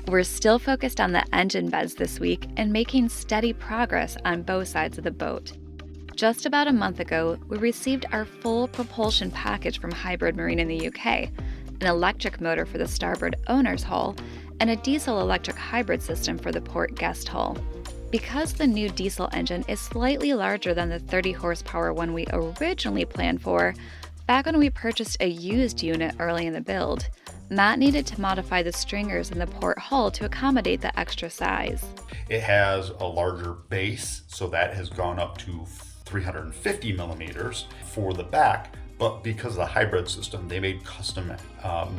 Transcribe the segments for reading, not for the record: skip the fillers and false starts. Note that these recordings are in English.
We're still focused on the engine beds this week and making steady progress on both sides of the boat. Just about a month ago, we received our full propulsion package from Hybrid Marine in the UK, an electric motor for the starboard owner's hull, and a diesel-electric hybrid system for the port guest hull. Because the new diesel engine is slightly larger than the 30 horsepower one we originally planned for, back when we purchased a used unit early in the build, Matt needed to modify the stringers in the port hull to accommodate the extra size. It has a larger base, so that has gone up to 350 millimeters for the back, but because of the hybrid system, they made custom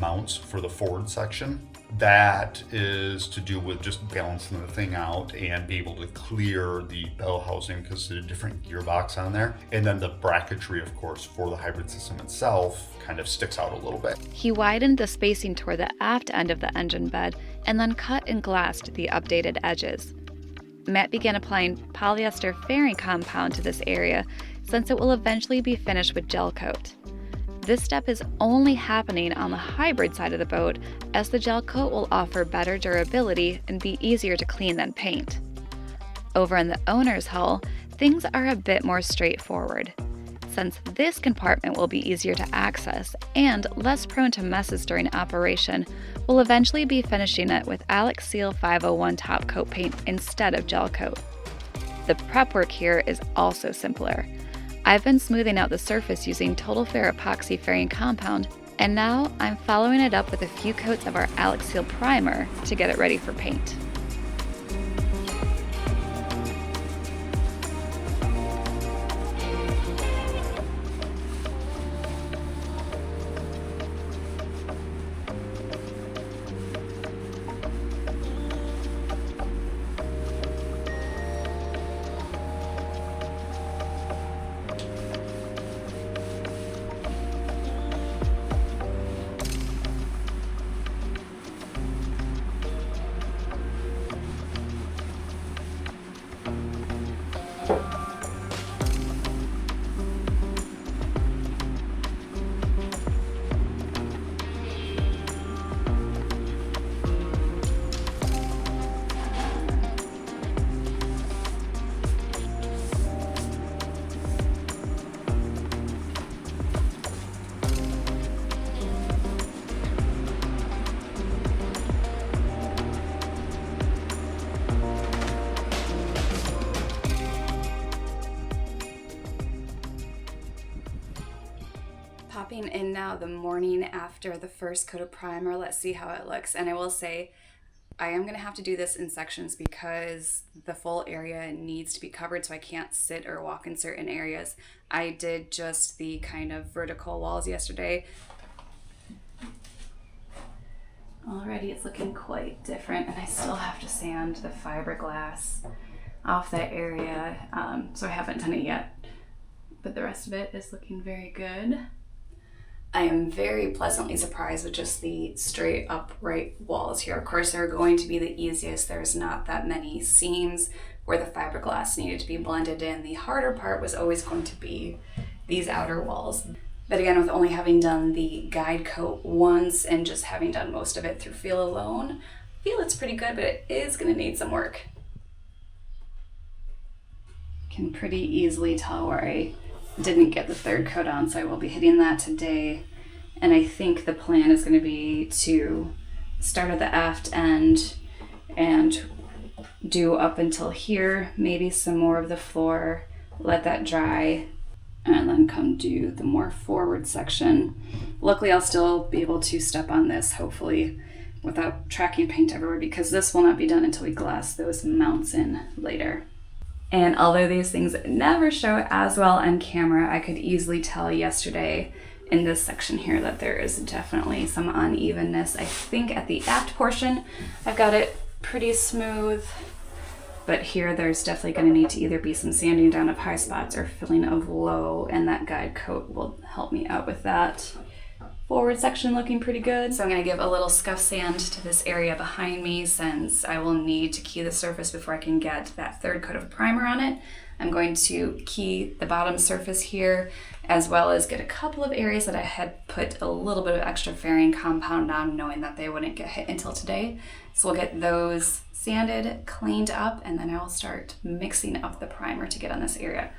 mounts for the forward section. That is to do with just balancing the thing out and be able to clear the bell housing because there's a different gearbox on there. And then the bracketry, of course, for the hybrid system itself kind of sticks out a little bit. He widened the spacing toward the aft end of the engine bed and then cut and glassed the updated edges. Matt began applying polyester fairing compound to this area since it will eventually be finished with gelcoat. This step is only happening on the hybrid side of the boat, as the gelcoat will offer better durability and be easier to clean than paint. Over in the owner's hull, things are a bit more straightforward. Since this compartment will be easier to access and less prone to messes during operation, we'll eventually be finishing it with Alexseal 501 top coat paint instead of gelcoat. The prep work here is also simpler. I've been smoothing out the surface using TotalFair epoxy fairing compound, and now I'm following it up with a few coats of our Alexseal primer to get it ready for paint. Popping in now the morning after the first coat of primer. Let's see how it looks. And I will say, I am going to have to do this in sections because the full area needs to be covered, so I can't sit or walk in certain areas. I did just the kind of vertical walls yesterday. Already it's looking quite different, and I still have to sand the fiberglass off that area, so I haven't done it yet. But the rest of it is looking very good. I am very pleasantly surprised with just the straight upright walls here. Of course, they're going to be the easiest. There's not that many seams where the fiberglass needed to be blended in. The harder part was always going to be these outer walls. But again, with only having done the guide coat once and just having done most of it through feel alone, I feel it's pretty good, but it is going to need some work. Can pretty easily tell where I didn't get the third coat on, so I will be hitting that today. And I think the plan is going to be to start at the aft end and do up until here, maybe some more of the floor, let that dry, and then come do the more forward section. Luckily, I'll still be able to step on this, hopefully, without tracking paint everywhere, because this will not be done until we glass those mounts in later. And although these things never show as well on camera, I could easily tell yesterday in this section here that there is definitely some unevenness. I think at the aft portion, I've got it pretty smooth, but here there's definitely going to need to either be some sanding down of high spots or filling of low, and that guide coat will help me out with that. forward section looking pretty good. So I'm going to give a little scuff sand to this area behind me since I will need to key the surface before I can get that third coat of primer on it. I'm going to key the bottom surface here, as well as get a couple of areas that I had put a little bit of extra fairing compound on, knowing that they wouldn't get hit until today. So we'll get those sanded, cleaned up, and then I will start mixing up the primer to get on this area.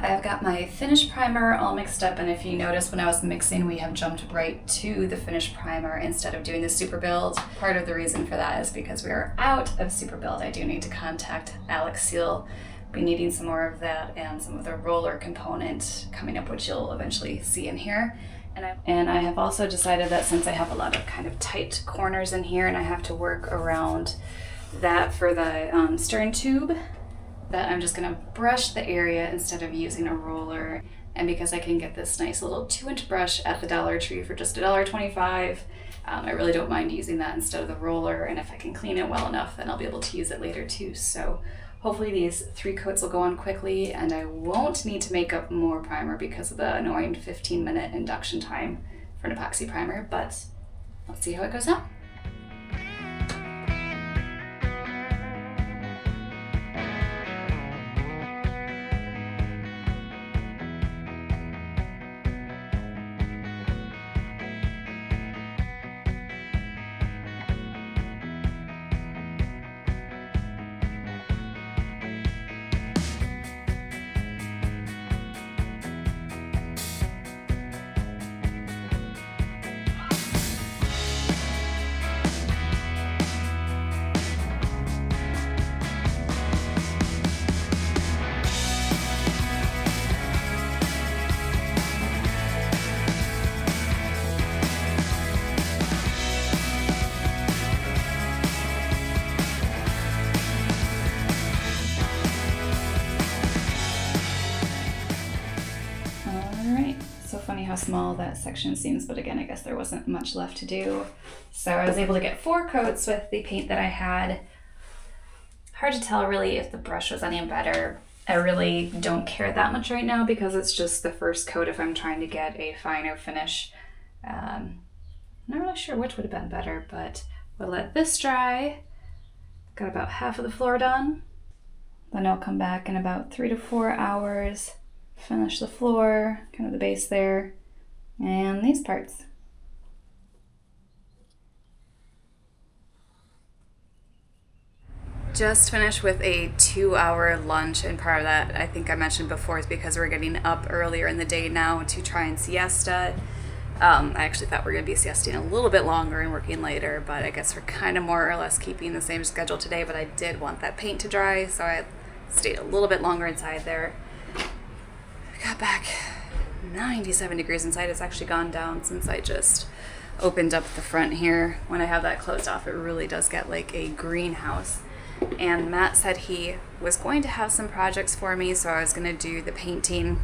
I've got my finished primer all mixed up, and if you notice when I was mixing, we have jumped right to the finished primer instead of doing the super build. Part of the reason for that is because we are out of super build. I do need to contact Alexseal. Be needing some more of that and some of the roller component coming up, which you'll eventually see in here. And I have also decided that since I have a lot of kind of tight corners in here and I have to work around that for the stern tube, that I'm just gonna brush the area instead of using a roller. And because I can get this nice little 2-inch brush at the Dollar Tree for just $1.25, I really don't mind using that instead of the roller. And if I can clean it well enough, then I'll be able to use it later too. So hopefully these 3 coats will go on quickly and I won't need to make up more primer because of the annoying 15-minute induction time for an epoxy primer, but let's see how it goes out. How small that section seems, but again, I guess there wasn't much left to do. So I was able to get 4 coats with the paint that I had. Hard to tell really if the brush was any better. I really don't care that much right now because it's just the first coat if I'm trying to get a finer finish. Not really sure which would have been better, but we'll let this dry. Got about half of the floor done. Then I'll come back in about 3 to 4 hours, finish the floor, kind of the base there, and these parts. Just finished with a 2-hour lunch, and part of that I think I mentioned before is because we're getting up earlier in the day now to try and siesta. I actually thought we were going to be siesting a little bit longer and working later, but I guess we're kind of more or less keeping the same schedule today, but I did want that paint to dry, so I stayed a little bit longer inside there. Got back 97 degrees inside. It's actually gone down since I just opened up the front here. When I have that closed off, it really does get like a greenhouse. And Matt said he was going to have some projects for me, so I was going to do the painting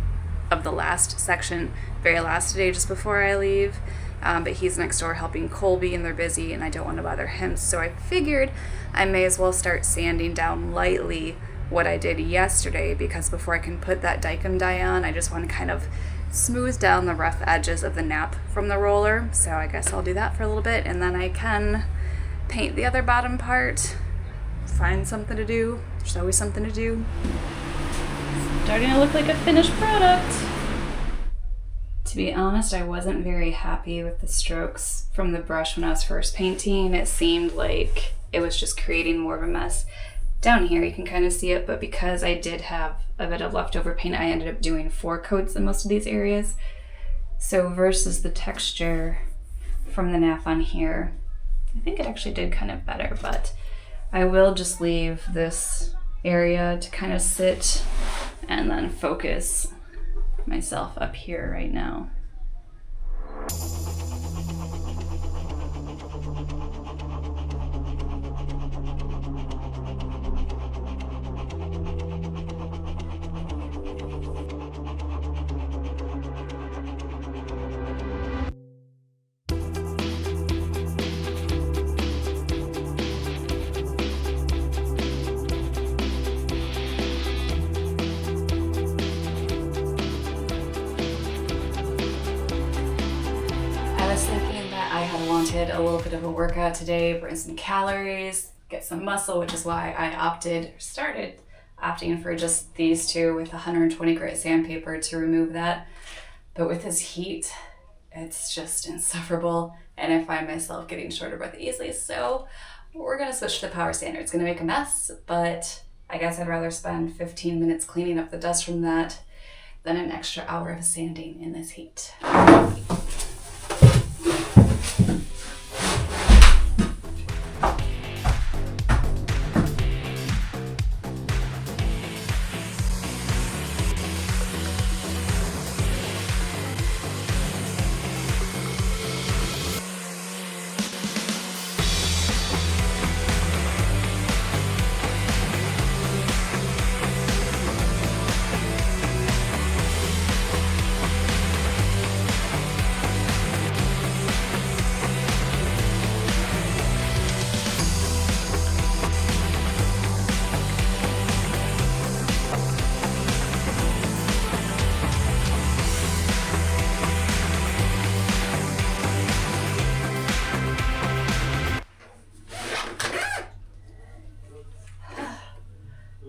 of the last section, very last day just before I leave. But he's next door helping Colby and they're busy and I don't want to bother him. So I figured I may as well start sanding down lightly what I did yesterday, because before I can put that Dykem dye on, I just want to kind of smooth down the rough edges of the nap from the roller. So I guess I'll do that for a little bit, and then I can paint the other bottom part, find something to do. There's always something to do. Starting to look like a finished product. To be honest, I wasn't very happy with the strokes from the brush when I was first painting. It seemed like it was just creating more of a mess. Down here you can kind of see it, but because I did have a bit of leftover paint, I ended up doing 4 coats in most of these areas. So versus the texture from the nap on here, I think it actually did kind of better, but I will just leave this area to kind of sit and then focus myself up here right now. Wanted a little bit of a workout today, burn some calories, get some muscle, which is why I started opting for just these two with 120 grit sandpaper to remove that. But with this heat, it's just insufferable, and I find myself getting short of breath easily, so we're gonna switch to the power sander. It's gonna make a mess, but I guess I'd rather spend 15 minutes cleaning up the dust from that than an extra hour of sanding in this heat.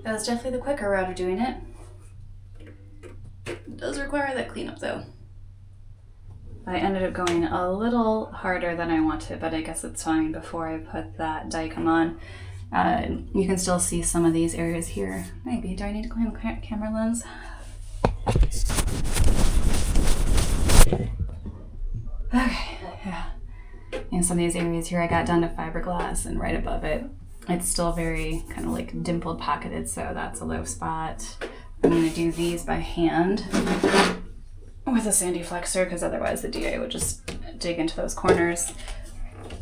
That was definitely the quicker route of doing it. It does require that cleanup though. I ended up going a little harder than I wanted, but I guess it's fine before I put that Dykem on. You can still see some of these areas here. Maybe, do I need to clean the camera lens? Okay, yeah. In some of these areas here I got down to fiberglass, and right above it, it's still very kind of like dimpled pocketed, so that's a low spot. I'm gonna do these by hand with a sandy flexor, because otherwise the DA would just dig into those corners.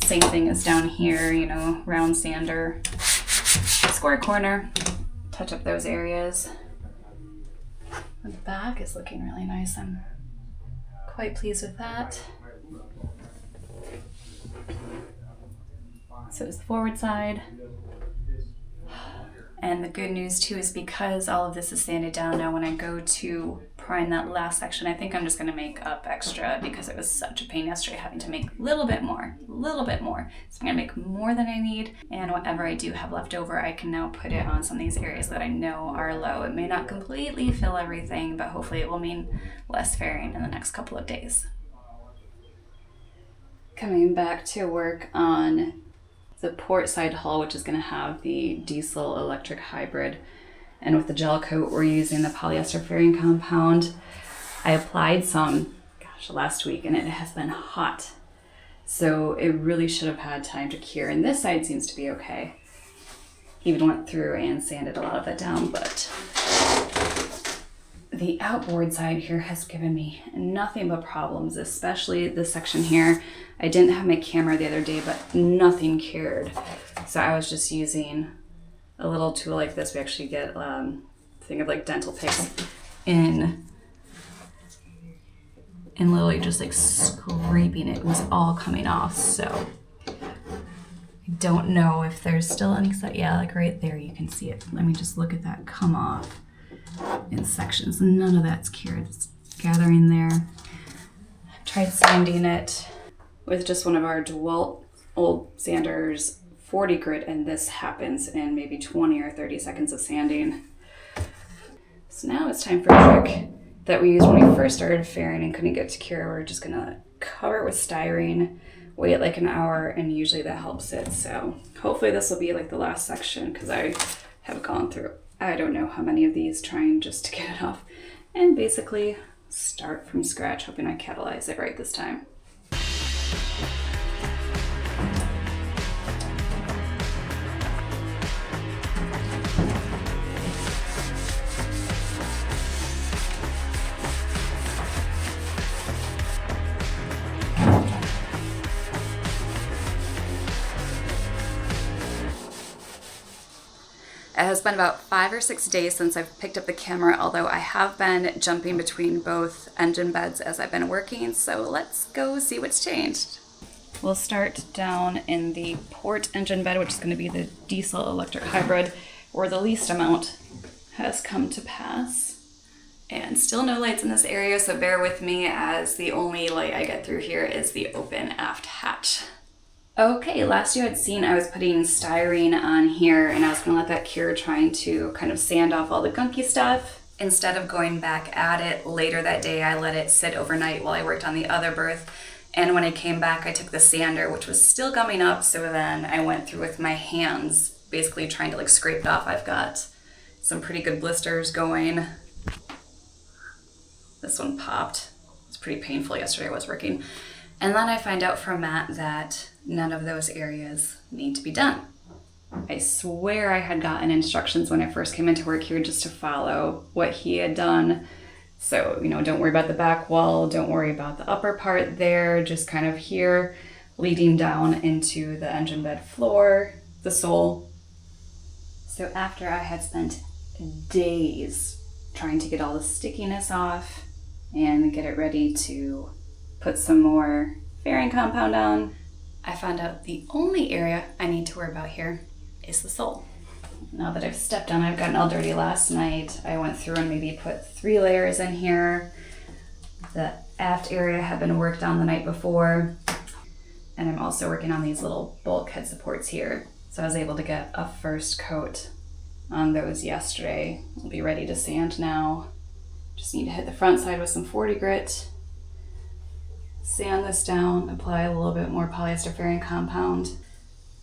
Same thing as down here, you know, round sander, square corner, touch up those areas. The back is looking really nice. I'm quite pleased with that. So is the forward side. And the good news too is because all of this is sanded down now, when I go to prime that last section, I think I'm just gonna make up extra because it was such a pain yesterday having to make a little bit more. So I'm gonna make more than I need, and whatever I do have left over, I can now put it on some of these areas that I know are low. It may not completely fill everything, but hopefully it will mean less fairing in the next couple of days. Coming back to work on the port side hull, which is going to have the diesel electric hybrid, and with the gel coat we're using the polyester fairing compound. I applied some last week, and it has been hot, so it really should have had time to cure, and this side seems to be okay. Even went through and sanded a lot of that down, but the outboard side here has given me nothing but problems, especially this section here. I didn't have my camera the other day, but nothing cured. So I was just using a little tool like this. We actually get think of like dental picks in, and literally just like scraping it. It was all coming off. So I don't know if there's still any, yeah, like right there you can see it. Let me just look at that come off in sections. None of that's cured. It's gathering there. I've tried sanding it with just one of our DeWalt old sanders, 40 grit, and this happens in maybe 20 or 30 seconds of sanding. So now it's time for a trick that we used when we first started fairing and couldn't get to cure. We're just gonna cover it with styrene, wait like an hour, and usually that helps it. So hopefully this will be like the last section, because I have gone through I don't know how many of these trying just to get it off, and basically start from scratch, hoping I catalyze it right this time. It has been about 5 or 6 days since I've picked up the camera, although I have been jumping between both engine beds as I've been working, so let's go see what's changed. We'll start down in the port engine bed, which is going to be the diesel electric hybrid, where the least amount has come to pass. And still no lights in this area, so bear with me, as the only light I get through here is the open aft hatch. Okay, last you had seen I was putting styrene on here, and I was gonna let that cure, trying to kind of sand off all the gunky stuff. Instead of going back at it later that day, I let it sit overnight while I worked on the other berth. And when I came back, I took the sander, which was still gumming up, so then I went through with my hands, basically trying to like scrape it off. I've got some pretty good blisters going. This one popped. It was pretty painful yesterday I was working. And then I find out from Matt that none of those areas need to be done. I swear I had gotten instructions when I first came into work here just to follow what he had done. So, you know, don't worry about the back wall, don't worry about the upper part there, just kind of here, leading down into the engine bed floor, the sole. So after I had spent days trying to get all the stickiness off and get it ready to put some more fairing compound on, I found out the only area I need to worry about here is the sole. Now that I've stepped on, I've gotten all dirty last night. I went through and maybe put 3 layers in here. The aft area had been worked on the night before. And I'm also working on these little bulkhead supports here. So I was able to get a first coat on those yesterday. I'll be ready to sand now. Just need to hit the front side with some 40 grit. Sand this down, apply a little bit more polyester fairing compound.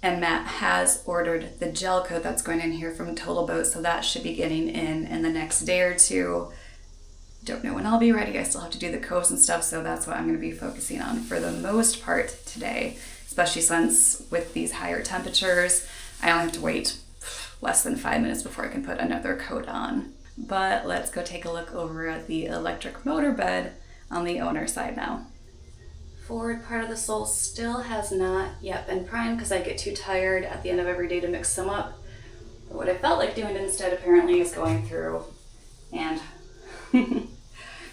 And Matt has ordered the gel coat that's going in here from TotalFair, so that should be getting in the next day or two. Don't know when I'll be ready. I still have to do the coats and stuff, so that's what I'm going to be focusing on for the most part today, especially since with these higher temperatures, I only have to wait less than 5 minutes before I can put another coat on. But let's go take a look over at the electric motor bed on the owner side now. Forward part of the sole still has not yet been primed because I get too tired at the end of every day to mix them up. But what I felt like doing instead apparently is going through and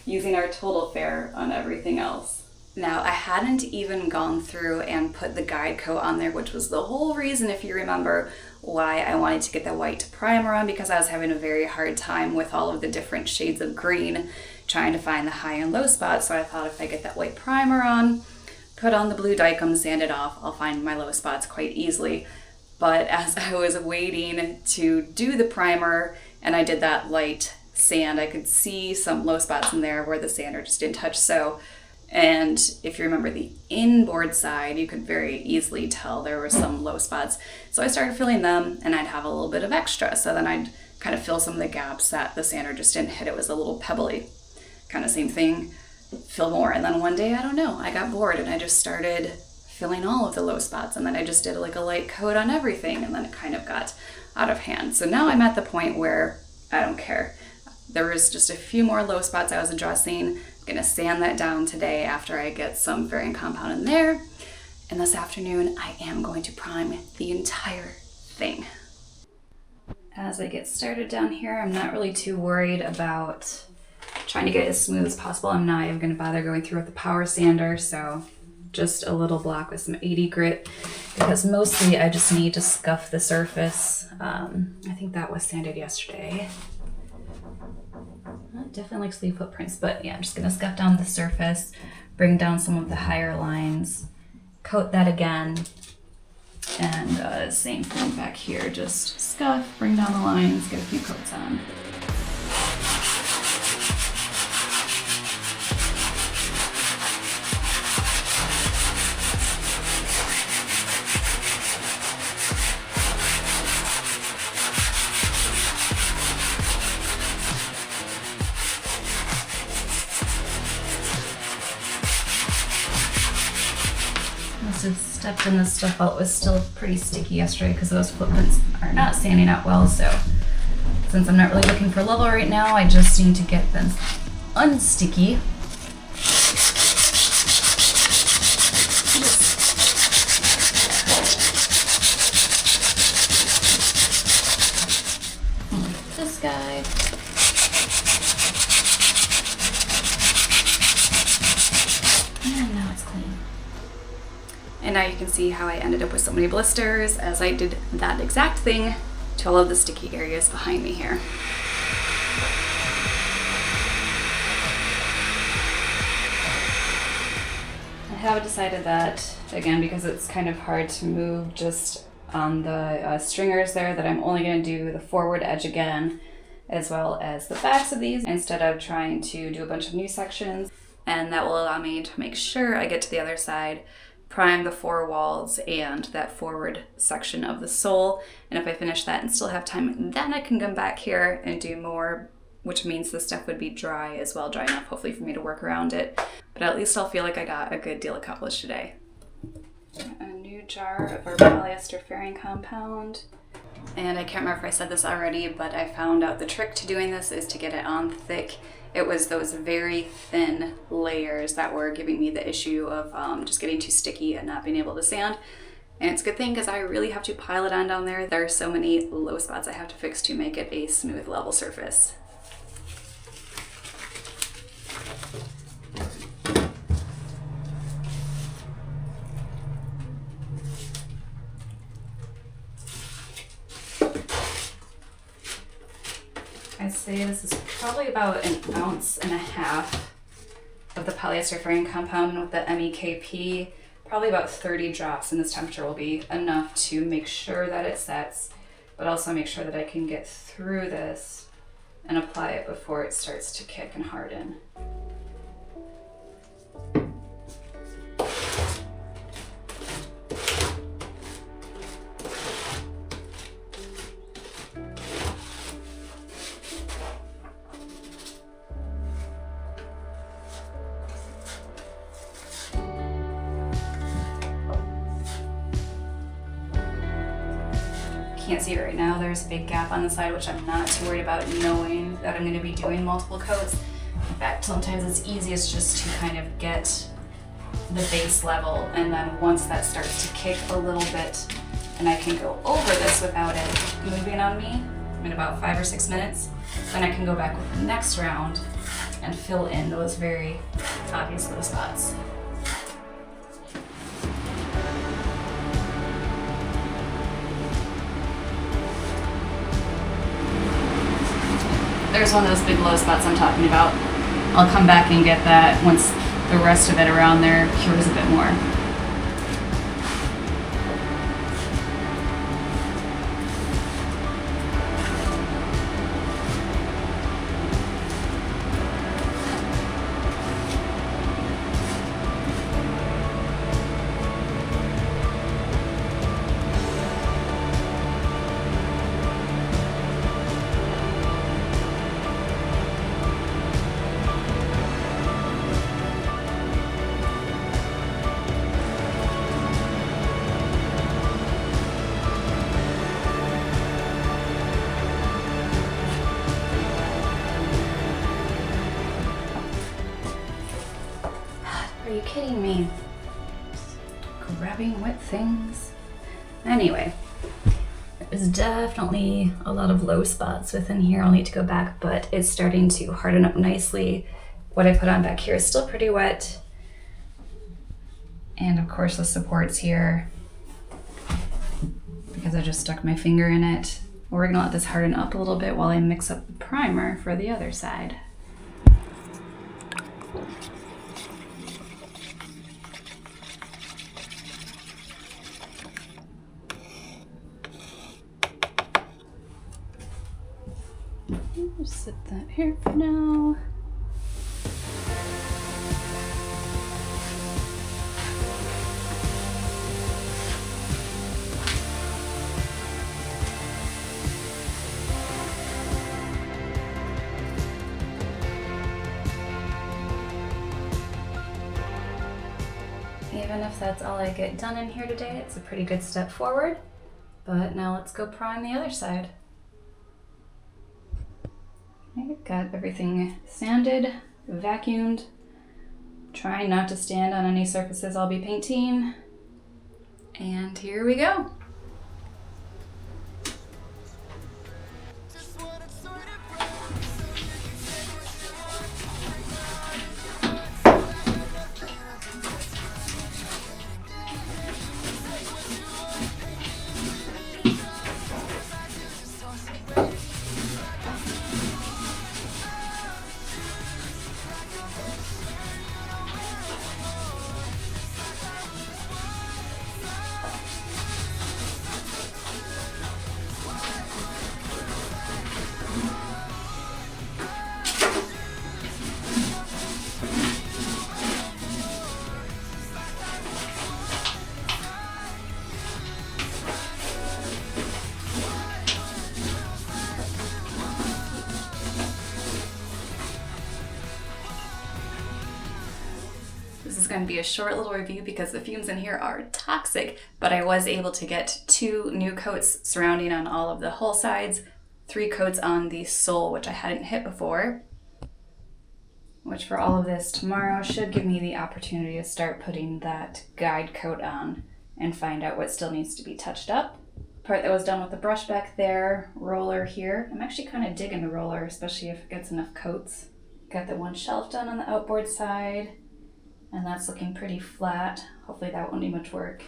using our TotalFair on everything else. Now, I hadn't even gone through and put the guide coat on there, which was the whole reason, if you remember, why I wanted to get the white primer on, because I was having a very hard time with all of the different shades of green trying to find the high and low spots. So I thought if I get that white primer on, put on the blue Dykem, sand it off, I'll find my low spots quite easily. But as I was waiting to do the primer and I did that light sand, I could see some low spots in there where the sander just didn't touch. And if you remember the inboard side, you could very easily tell there were some low spots. So I started filling them, and I'd have a little bit of extra. So then I'd kind of fill some of the gaps that the sander just didn't hit. It was a little pebbly. Kind of same thing, fill more. And then one day, I don't know, I got bored and I just started filling all of the low spots. And then I just did like a light coat on everything, and then it kind of got out of hand. So now I'm at the point where I don't care. There was just a few more low spots I was addressing. I'm gonna sand that down today after I get some fairing compound in there. And this afternoon, I am going to prime the entire thing. As I get started down here, I'm not really too worried about trying to get it as smooth as possible. I'm not even gonna bother going through with the power sander, so just a little block with some 80 grit because mostly I just need to scuff the surface. I think that was sanded yesterday. It definitely likes to leave footprints, but yeah, I'm just gonna scuff down the surface, bring down some of the higher lines, coat that again, and same thing back here, just scuff, bring down the lines, get a few coats on. Stepped in this stuff while it was still pretty sticky yesterday because those footprints are not sanding out well. So since I'm not really looking for level right now, I just need to get them unsticky. This guy. And now it's clean. And now you can see how I ended up with so many blisters as I did that exact thing to all of the sticky areas behind me here. I have decided that, again, because it's kind of hard to move just on the stringers there, that I'm only going to do the forward edge again, as well as the backs of these, instead of trying to do a bunch of new sections. And that will allow me to make sure I get to the other side, prime the four walls and that forward section of the sole. And if I finish that and still have time, then I can come back here and do more, which means the stuff would be dry as well, dry enough hopefully for me to work around it. But at least I'll feel like I got a good deal accomplished today. A new jar of our polyester fairing compound. And I can't remember if I said this already, but I found out the trick to doing this is to get it on thick. It was those very thin layers that were giving me the issue of just getting too sticky and not being able to sand. And it's a good thing because I really have to pile it on down there. There are so many low spots I have to fix to make it a smooth, level surface. I'd say this is probably about 1.5 ounces of the polyester fairing compound, and with the MEKP, probably about 30 drops in this temperature will be enough to make sure that it sets, but also make sure that I can get through this and apply it before it starts to kick and harden. Can't see it right now. There's a big gap on the side, which I'm not too worried about, knowing that I'm going to be doing multiple coats. In fact, sometimes it's easiest just to kind of get the base level, and then once that starts to kick a little bit and I can go over this without it moving on me in about 5 or 6 minutes, then I can go back with the next round and fill in those very obvious low spots. There's one of those big low spots I'm talking about. I'll come back and get that once the rest of it around there cures a bit more. Are you kidding me? Grabbing wet things. Anyway, there's definitely a lot of low spots within here. I'll need to go back, but it's starting to harden up nicely. What I put on back here is still pretty wet. And of course the supports here, because I just stuck my finger in it. We're gonna let this harden up a little bit while I mix up the primer for the other side. Just set that here for now. Even if that's all I get done in here today, it's a pretty good step forward. But now let's go prime the other side. I've got everything sanded, vacuumed, trying not to stand on any surfaces I'll be painting. And here we go. Going to be a short little review because the fumes in here are toxic, but I was able to get 2 new coats surrounding on all of the hull sides, 3 coats on the sole, which I hadn't hit before, which for all of this tomorrow should give me the opportunity to start putting that guide coat on and find out what still needs to be touched up. Part that was done with the brush back there, roller here. I'm actually kind of digging the roller, especially if it gets enough coats. Got the one shelf done on the outboard side. And that's looking pretty flat. Hopefully that won't need much work.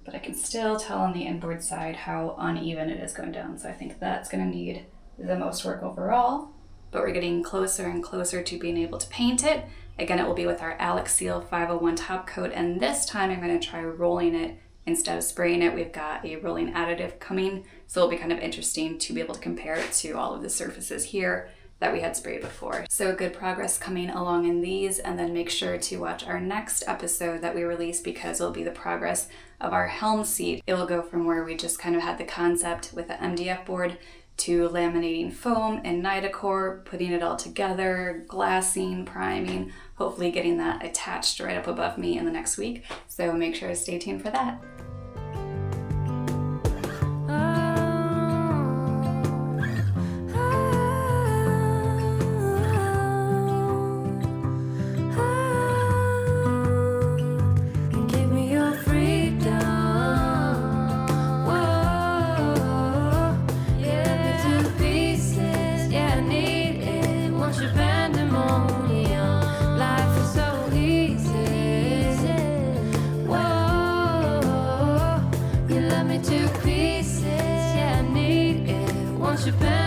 But I can still tell on the inboard side how uneven it is going down. So I think that's gonna need the most work overall. But we're getting closer and closer to being able to paint it. Again, it will be with our Alexseal 501 top coat. And this time I'm gonna try rolling it instead of spraying it. We've got a rolling additive coming. So it'll be kind of interesting to be able to compare it to all of the surfaces here that we had sprayed before. So good progress coming along in these, and then make sure to watch our next episode that we release because it'll be the progress of our helm seat. It will go from where we just kind of had the concept with the MDF board to laminating foam and Nidacor, putting it all together, glassing, priming, hopefully getting that attached right up above me in the next week. So make sure to stay tuned for that. Japan.